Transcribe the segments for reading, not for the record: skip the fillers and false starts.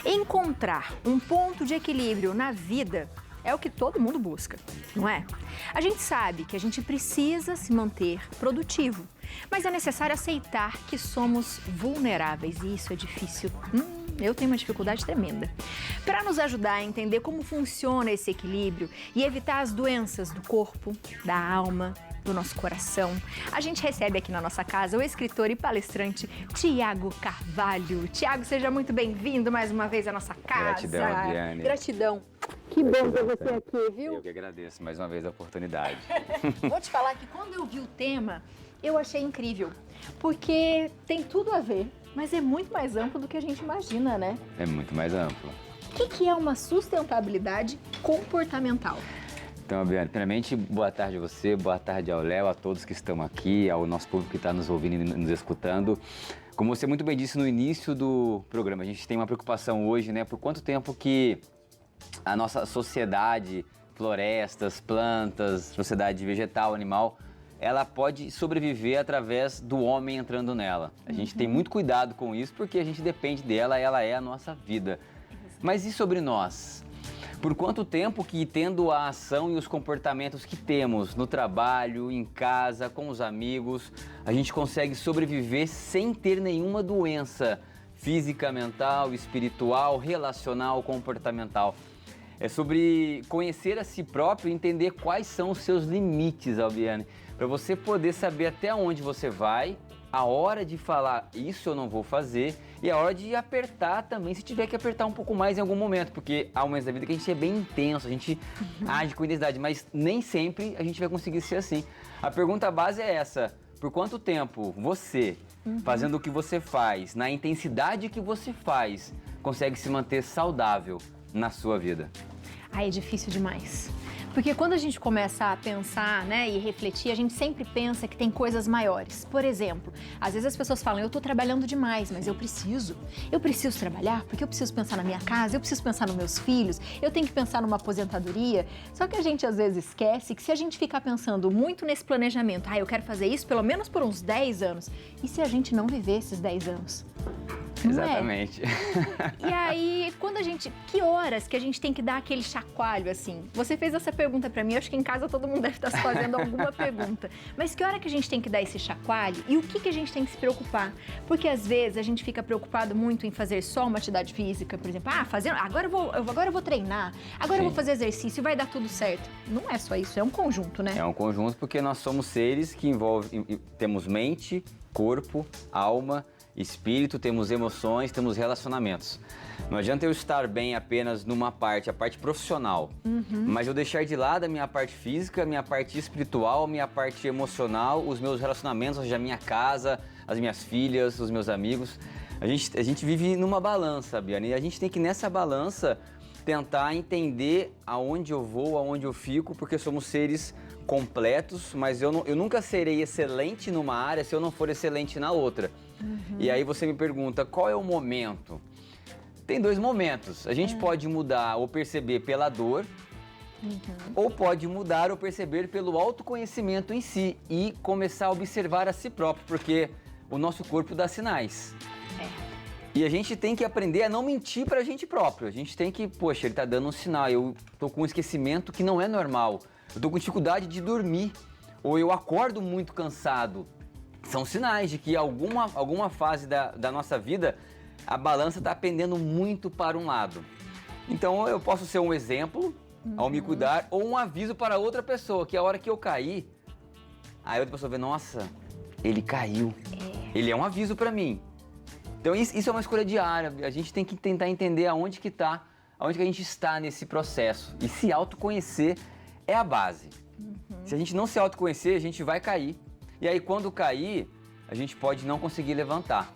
Encontrar um ponto de equilíbrio na vida é o que todo mundo busca, não é? A gente sabe que a gente precisa se manter produtivo, mas é necessário aceitar que somos vulneráveis e isso é difícil. Eu tenho uma dificuldade tremenda. Para nos ajudar a entender como funciona esse equilíbrio e evitar as doenças do corpo, da alma, do nosso coração, a gente recebe aqui na nossa casa o escritor e palestrante Tiago Carvalho. Tiago, seja muito bem-vindo mais uma vez à nossa casa. Gratidão, Adriane. Gratidão. Que bom ter você aqui, viu? Eu que agradeço mais uma vez a oportunidade. Vou te falar que quando eu vi o tema, eu achei incrível, porque tem tudo a ver, mas é muito mais amplo do que a gente imagina, né? É muito mais amplo. O que é uma sustentabilidade comportamental? Então, Adriane, primeiramente, boa tarde a você, boa tarde ao Léo, a todos que estão aqui, ao nosso público que está nos ouvindo e nos escutando. Como você muito bem disse no início do programa, a gente tem uma preocupação hoje, né? Por quanto tempo que a nossa sociedade, florestas, plantas, sociedade vegetal, animal, ela pode sobreviver através do homem entrando nela. A gente tem muito cuidado com isso porque a gente depende dela, ela é a nossa vida. Mas e sobre nós? Por quanto tempo que, tendo a ação e os comportamentos que temos no trabalho, em casa, com os amigos, a gente consegue sobreviver sem ter nenhuma doença física, mental, espiritual, relacional, comportamental? É sobre conhecer a si próprio e entender quais são os seus limites, Albiane, para você poder saber até onde você vai, a hora de falar isso eu não vou fazer e a hora de apertar também, se tiver que apertar um pouco mais em algum momento, porque há momentos da vida que a gente é bem intenso, a gente age com intensidade, mas nem sempre a gente vai conseguir ser assim. A pergunta base é essa: por quanto tempo você, fazendo o que você faz, na intensidade que você faz, consegue se manter saudável na sua vida? É difícil demais. Porque quando a gente começa a pensar, né, e refletir, a gente sempre pensa que tem coisas maiores. Por exemplo, às vezes as pessoas falam, eu estou trabalhando demais, mas eu preciso trabalhar porque eu preciso pensar na minha casa, eu preciso pensar nos meus filhos, eu tenho que pensar numa aposentadoria. Só que a gente às vezes esquece que se a gente ficar pensando muito nesse planejamento, eu quero fazer isso pelo menos por uns 10 anos, e se a gente não viver esses 10 anos? Exatamente. E aí, que horas que a gente tem que dar aquele chacoalho, assim? Você fez essa pergunta pra mim, eu acho que em casa todo mundo deve estar se fazendo alguma pergunta. Mas que hora que a gente tem que dar esse chacoalho e o que a gente tem que se preocupar? Porque às vezes a gente fica preocupado muito em fazer só uma atividade física, por exemplo, agora eu vou treinar, agora eu vou fazer exercício e vai dar tudo certo. Não é só isso, é um conjunto, né? É um conjunto porque nós somos seres que temos mente, corpo, alma, espírito, temos emoções, temos relacionamentos. Não adianta eu estar bem apenas numa parte, a parte profissional, mas eu deixar de lado a minha parte física, a minha parte espiritual, a minha parte emocional, os meus relacionamentos, ou seja, a minha casa, as minhas filhas, os meus amigos. A gente vive numa balança, Biane, e a gente tem que nessa balança tentar entender aonde eu vou, aonde eu fico, porque somos seres completos, mas eu nunca serei excelente numa área se eu não for excelente na outra. E aí você me pergunta, qual é o momento? Tem dois momentos. A gente pode mudar ou perceber pela dor, ou pode mudar ou perceber pelo autoconhecimento em si e começar a observar a si próprio, porque o nosso corpo dá sinais. E a gente tem que aprender a não mentir pra gente próprio. A gente tem que, poxa, ele tá dando um sinal, eu tô com um esquecimento que não é normal. Eu tô com dificuldade de dormir, ou eu acordo muito cansado. São sinais de que alguma fase da nossa vida, a balança está pendendo muito para um lado. Então eu posso ser um exemplo ao me cuidar, ou um aviso para outra pessoa, que a hora que eu cair, aí outra pessoa vê, nossa, ele caiu. Ele é um aviso para mim. Então isso é uma escolha diária, a gente tem que tentar entender aonde que a gente está nesse processo. E se autoconhecer é a base. Se a gente não se autoconhecer, a gente vai cair. E aí, quando cair, a gente pode não conseguir levantar.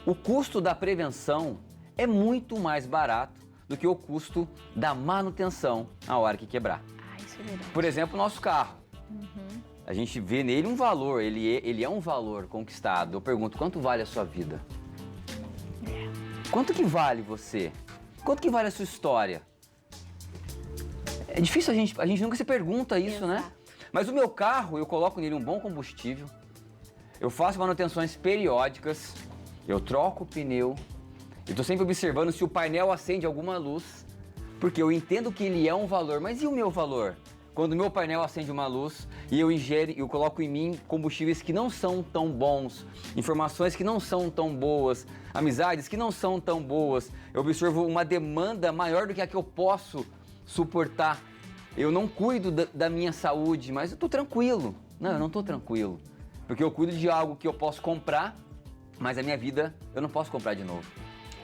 O custo da prevenção é muito mais barato do que o custo da manutenção na hora que quebrar. Isso é verdade. Por exemplo, o nosso carro. A gente vê nele um valor, ele é um valor conquistado. Eu pergunto, quanto vale a sua vida? Quanto que vale você? Quanto que vale a sua história? É difícil, a gente nunca se pergunta isso, né? Mas o meu carro, eu coloco nele um bom combustível, eu faço manutenções periódicas, eu troco o pneu, Eu estou sempre observando se o painel acende alguma luz, porque eu entendo que ele é um valor, mas e o meu valor? Quando o meu painel acende uma luz e eu coloco em mim combustíveis que não são tão bons, informações que não são tão boas, amizades que não são tão boas, eu observo uma demanda maior do que a que eu posso suportar. Eu não cuido da minha saúde, mas eu estou tranquilo. Não, eu não estou tranquilo, porque eu cuido de algo que eu posso comprar, mas a minha vida eu não posso comprar de novo.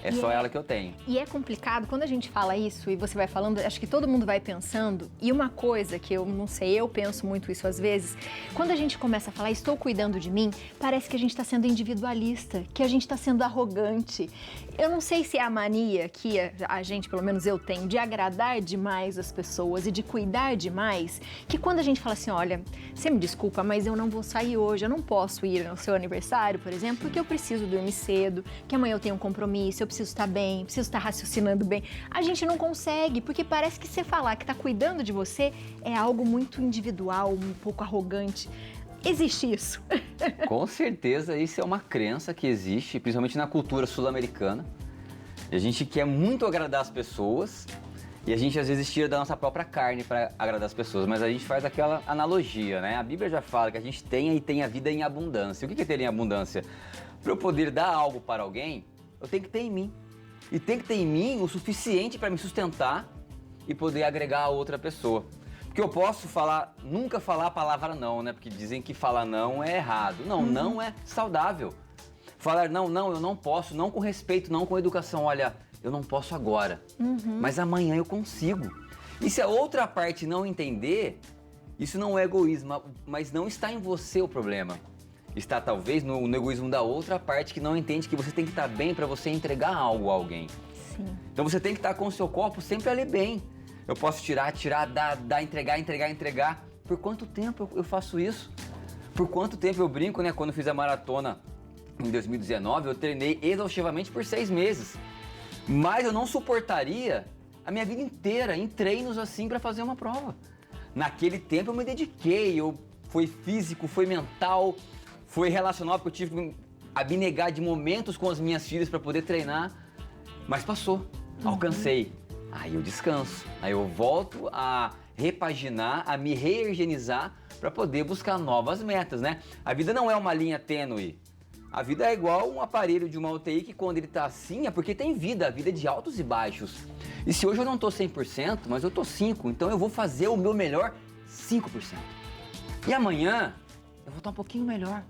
É só ela que eu tenho. E é complicado, quando a gente fala isso e você vai falando, acho que todo mundo vai pensando, e uma coisa que eu não sei, eu penso muito isso às vezes, quando a gente começa a falar, estou cuidando de mim, parece que a gente está sendo individualista, que a gente está sendo arrogante. Eu não sei se é a mania que a gente, pelo menos eu tenho, de agradar demais as pessoas e de cuidar demais, que quando a gente fala assim, olha, você me desculpa, mas eu não vou sair hoje, eu não posso ir no seu aniversário, por exemplo, porque eu preciso dormir cedo, que amanhã eu tenho um compromisso, eu preciso estar bem, preciso estar raciocinando bem. A gente não consegue, porque parece que você falar que está cuidando de você é algo muito individual, um pouco arrogante. Existe isso? Com certeza, isso é uma crença que existe, principalmente na cultura sul-americana. A gente quer muito agradar as pessoas e a gente às vezes tira da nossa própria carne para agradar as pessoas, mas a gente faz aquela analogia, né? A Bíblia já fala que a gente tem e tem a vida em abundância. O que é ter em abundância? Para eu poder dar algo para alguém, eu tenho que ter em mim. E tem que ter em mim o suficiente para me sustentar e poder agregar a outra pessoa. Porque eu posso nunca falar a palavra não, né? Porque dizem que falar não é errado. Não, não é saudável. Falar não, eu não posso, não com respeito, não com educação. Olha, eu não posso agora, mas amanhã eu consigo. E se a outra parte não entender, isso não é egoísmo, mas não está em você o problema. Está talvez no egoísmo da outra parte que não entende que você tem que estar bem para você entregar algo a alguém. Sim. Então você tem que estar com o seu copo sempre ali bem. Eu posso tirar, dar, entregar. Por quanto tempo eu faço isso? Por quanto tempo eu brinco, né? Quando eu fiz a maratona em 2019, eu treinei exaustivamente por 6 meses. Mas eu não suportaria a minha vida inteira em treinos assim para fazer uma prova. Naquele tempo eu me dediquei, foi físico, foi mental, foi relacional, porque eu tive que abnegar de momentos com as minhas filhas para poder treinar. Mas passou, alcancei. Aí eu descanso, aí eu volto a repaginar, a me reorganizar para poder buscar novas metas, né? A vida não é uma linha tênue. A vida é igual um aparelho de uma UTI que quando ele tá assim é porque tem vida, a vida é de altos e baixos. E se hoje eu não tô 100%, mas eu tô 5%, então eu vou fazer o meu melhor 5%. E amanhã eu vou estar um pouquinho melhor.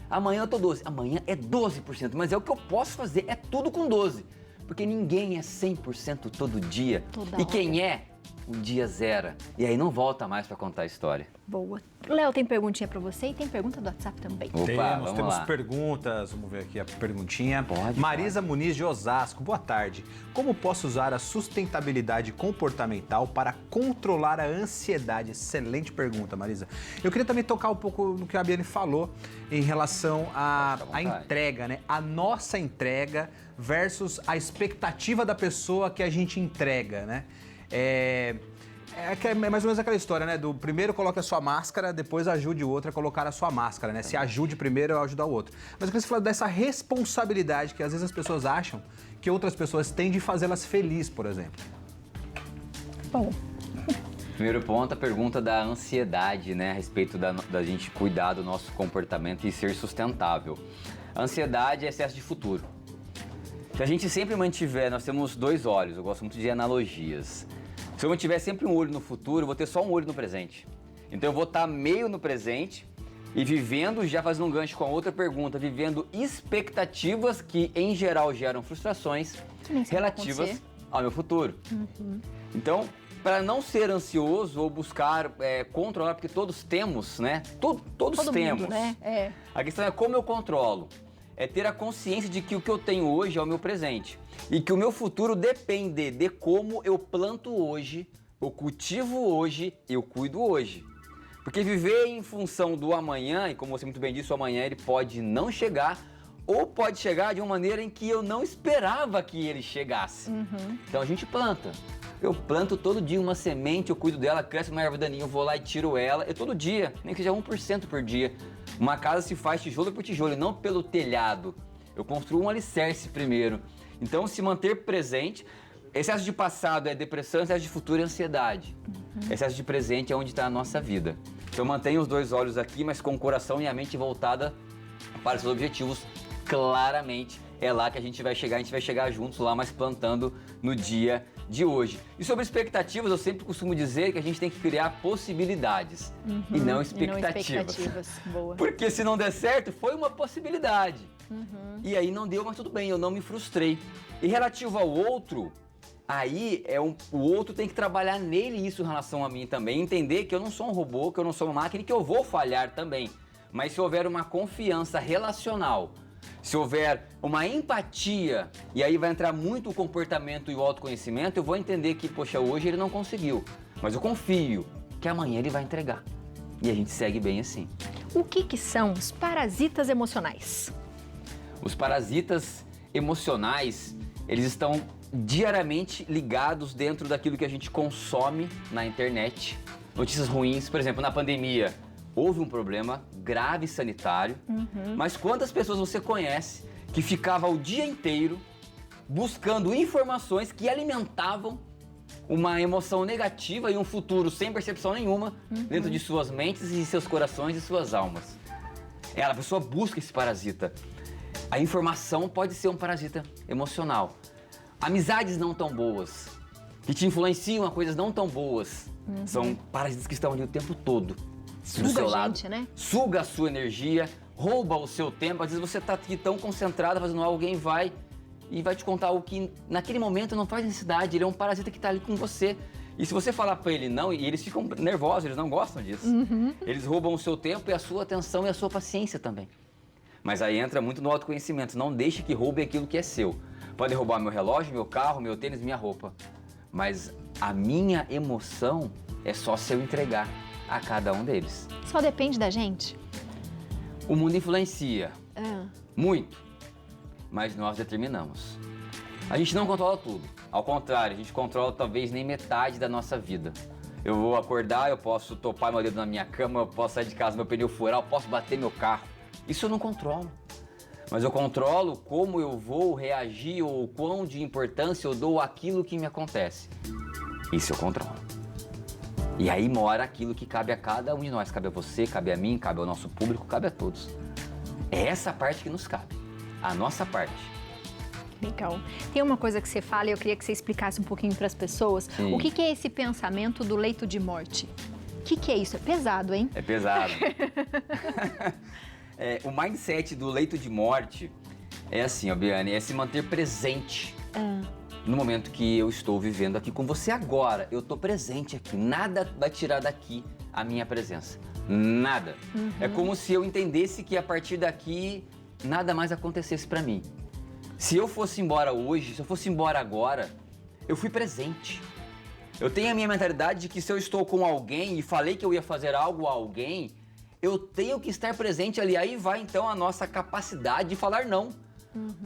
Amanhã eu tô 12%, amanhã é 12%, mas é o que eu posso fazer, é tudo com 12%. Porque ninguém é 100% todo dia. E quem é, um dia zera. E aí não volta mais para contar a história. Boa. Léo, tem perguntinha para você e tem pergunta do WhatsApp também. Opa, temos perguntas. Vamos ver aqui a perguntinha. Pode. Marisa Muniz de Osasco. Boa tarde. Como posso usar a sustentabilidade comportamental para controlar a ansiedade? Excelente pergunta, Marisa. Eu queria também tocar um pouco no que a Biane falou em relação à entrega, né? A nossa entrega versus a expectativa da pessoa que a gente entrega, né? É mais ou menos aquela história, né? Do primeiro coloque a sua máscara, depois ajude o outro a colocar a sua máscara, né? Se ajude primeiro, eu ajudo o outro. Mas eu queria falar dessa responsabilidade que às vezes as pessoas acham que outras pessoas têm de fazê-las felizes, por exemplo. Bom. Primeiro ponto, a pergunta da ansiedade, né? A respeito da gente cuidar do nosso comportamento e ser sustentável. A ansiedade é excesso de futuro. Se a gente sempre mantiver, nós temos 2 olhos, eu gosto muito de analogias. Se eu mantiver sempre um olho no futuro, eu vou ter só um olho no presente. Então eu vou estar meio no presente e vivendo, já fazendo um gancho com a outra pergunta, vivendo expectativas que em geral geram frustrações relativas ao meu futuro. Então, para não ser ansioso ou buscar controlar, porque todos temos, né? Todos temos. Mundo, né? A questão é como eu controlo. É ter a consciência de que o que eu tenho hoje é o meu presente. E que o meu futuro depende de como eu planto hoje, eu cultivo hoje, eu cuido hoje. Porque viver em função do amanhã, e como você muito bem disse, o amanhã ele pode não chegar, ou pode chegar de uma maneira em que eu não esperava que ele chegasse. Então a gente planta. Eu planto todo dia uma semente, eu cuido dela, cresce uma erva daninha, eu vou lá e tiro ela. Eu todo dia, nem que seja 1% por dia. Uma casa se faz tijolo por tijolo e não pelo telhado. Eu construo um alicerce primeiro. Então, se manter presente. Excesso de passado é depressão, excesso de futuro é ansiedade. Excesso de presente é onde está a nossa vida. Então, mantenha os dois olhos aqui, mas com o coração e a mente voltada para os seus objetivos. Claramente, é lá que a gente vai chegar juntos lá, mas plantando no dia de hoje. E sobre expectativas, eu sempre costumo dizer que a gente tem que criar possibilidades e não expectativas. Boa. Porque se não der certo, foi uma possibilidade. E aí não deu, mas tudo bem, eu não me frustrei. E relativo ao outro, aí o outro tem que trabalhar nele isso em relação a mim também. Entender que eu não sou um robô, que eu não sou uma máquina e que eu vou falhar também. Mas se houver uma confiança relacional, se houver uma empatia, e aí vai entrar muito o comportamento e o autoconhecimento, eu vou entender que, poxa, hoje ele não conseguiu, mas eu confio que amanhã ele vai entregar. E a gente segue bem assim. O que são os parasitas emocionais? Os parasitas emocionais, eles estão diariamente ligados dentro daquilo que a gente consome na internet. Notícias ruins, por exemplo, na pandemia, houve um problema grave sanitário, mas quantas pessoas você conhece que ficava o dia inteiro buscando informações que alimentavam uma emoção negativa e um futuro sem percepção nenhuma dentro de suas mentes e seus corações e suas almas? A pessoa busca esse parasita. A informação pode ser um parasita emocional. Amizades não tão boas, que te influenciam a coisas não tão boas, são parasitas que estão ali o tempo todo. Suga do seu a lado, gente, né? Suga a sua energia, rouba o seu tempo. Às vezes você está aqui tão concentrado fazendo algo, alguém vai e vai te contar algo que naquele momento não faz necessidade. Ele é um parasita que está ali com você. E se você falar para ele não, e eles ficam nervosos, eles não gostam disso. Eles roubam o seu tempo e a sua atenção e a sua paciência também. Mas aí entra muito no autoconhecimento. Não deixe que roube aquilo que é seu. Podem roubar meu relógio, meu carro, meu tênis, minha roupa. Mas a minha emoção é só se eu entregar a cada um deles. Só depende da gente? O mundo influencia muito, mas nós determinamos. A gente não controla tudo. Ao contrário, a gente controla talvez nem metade da nossa vida. Eu vou acordar, eu posso topar meu dedo na minha cama, eu posso sair de casa, meu pneu furar, eu posso bater meu carro. Isso eu não controlo. Mas eu controlo como eu vou reagir ou quão de importância eu dou àquilo que me acontece. Isso eu controlo. E aí mora aquilo que cabe a cada um de nós. Cabe a você, cabe a mim, cabe ao nosso público, cabe a todos. É essa parte que nos cabe. A nossa parte. Legal. Tem uma coisa que você fala e eu queria que você explicasse um pouquinho para as pessoas. Sim. O que é esse pensamento do leito de morte? O que é isso? É pesado, hein? É pesado. O mindset do leito de morte é assim, ó, Biane, é se manter presente no momento que eu estou vivendo aqui com você agora. Eu estou presente aqui, nada vai tirar daqui a minha presença, nada. É como se eu entendesse que a partir daqui nada mais acontecesse para mim. Se eu fosse embora hoje, se eu fosse embora agora, eu fui presente. Eu tenho a minha mentalidade de que se eu estou com alguém e falei que eu ia fazer algo a alguém, eu tenho que estar presente ali. Aí vai então a nossa capacidade de falar não.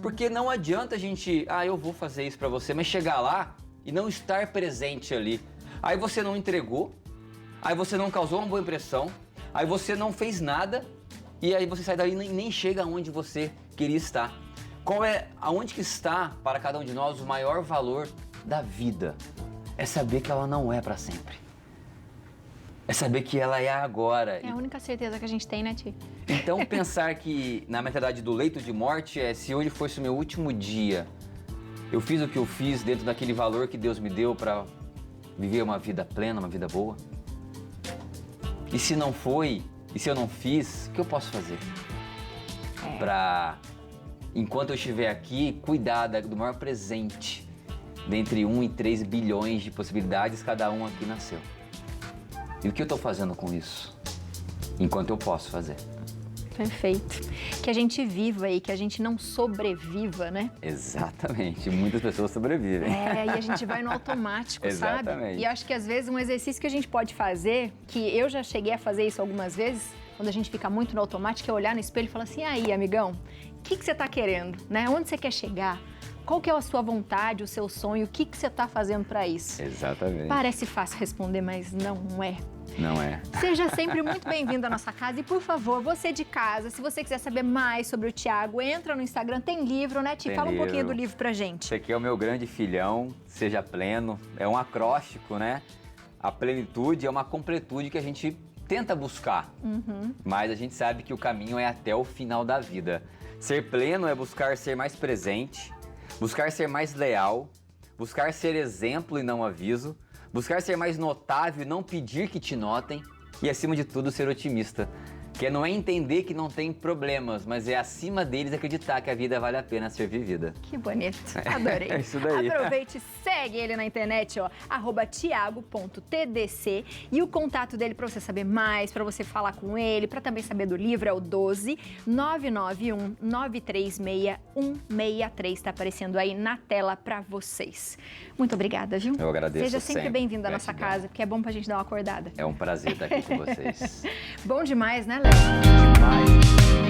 Porque não adianta a gente, eu vou fazer isso pra você, mas chegar lá e não estar presente ali. Aí você não entregou, aí você não causou uma boa impressão, aí você não fez nada e aí você sai dali e nem chega aonde você queria estar. Aonde que está para cada um de nós o maior valor da vida? É saber que ela não é pra sempre. É saber que ela é agora. É a única certeza que a gente tem, né, Ti? Então, pensar que na mentalidade do leito de morte se hoje fosse o meu último dia, eu fiz o que eu fiz dentro daquele valor que Deus me deu para viver uma vida plena, uma vida boa? E se não foi, e se eu não fiz, o que eu posso fazer? Para, enquanto eu estiver aqui, cuidar do maior presente dentre 1 e 3 bilhões de possibilidades, cada um aqui nasceu. E o que eu estou fazendo com isso? Enquanto eu posso fazer. Perfeito. Que a gente viva e que a gente não sobreviva, né? Exatamente. Muitas pessoas sobrevivem. E a gente vai no automático, sabe? Exatamente. E acho que às vezes um exercício que a gente pode fazer, que eu já cheguei a fazer isso algumas vezes, quando a gente fica muito no automático, é olhar no espelho e falar assim, aí, amigão, o que você está querendo? Né? Onde você quer chegar? Qual que é a sua vontade, o seu sonho? O que você está fazendo para isso? Exatamente. Parece fácil responder, mas não é. Não é. Seja sempre muito bem-vindo à nossa casa e, por favor, você de casa, se você quiser saber mais sobre o Thiago, entra no Instagram, tem livro, né, Ti? Fala um pouquinho do livro pra gente. Esse aqui é o meu grande filhão, Seja Pleno, é um acróstico, né? A plenitude é uma completude que a gente tenta buscar, mas a gente sabe que o caminho é até o final da vida. Ser pleno é buscar ser mais presente, buscar ser mais leal, buscar ser exemplo e não aviso, buscar ser mais notável e não pedir que te notem e, acima de tudo, ser otimista. Que não é entender que não tem problemas, mas é, acima deles, acreditar que a vida vale a pena ser vivida. Que bonito. Adorei. É isso daí. Aproveite e segue ele na internet, ó, @thiago.tdc. E o contato dele para você saber mais, para você falar com ele, para também saber do livro, é o 12 991 936 163. Está aparecendo aí na tela para vocês. Muito obrigada, viu? Eu agradeço. Seja sempre bem-vindo à nossa Gratidão. casa, porque é bom pra gente dar uma acordada. É um prazer estar aqui com vocês. Bom demais, né, Léo? Demais.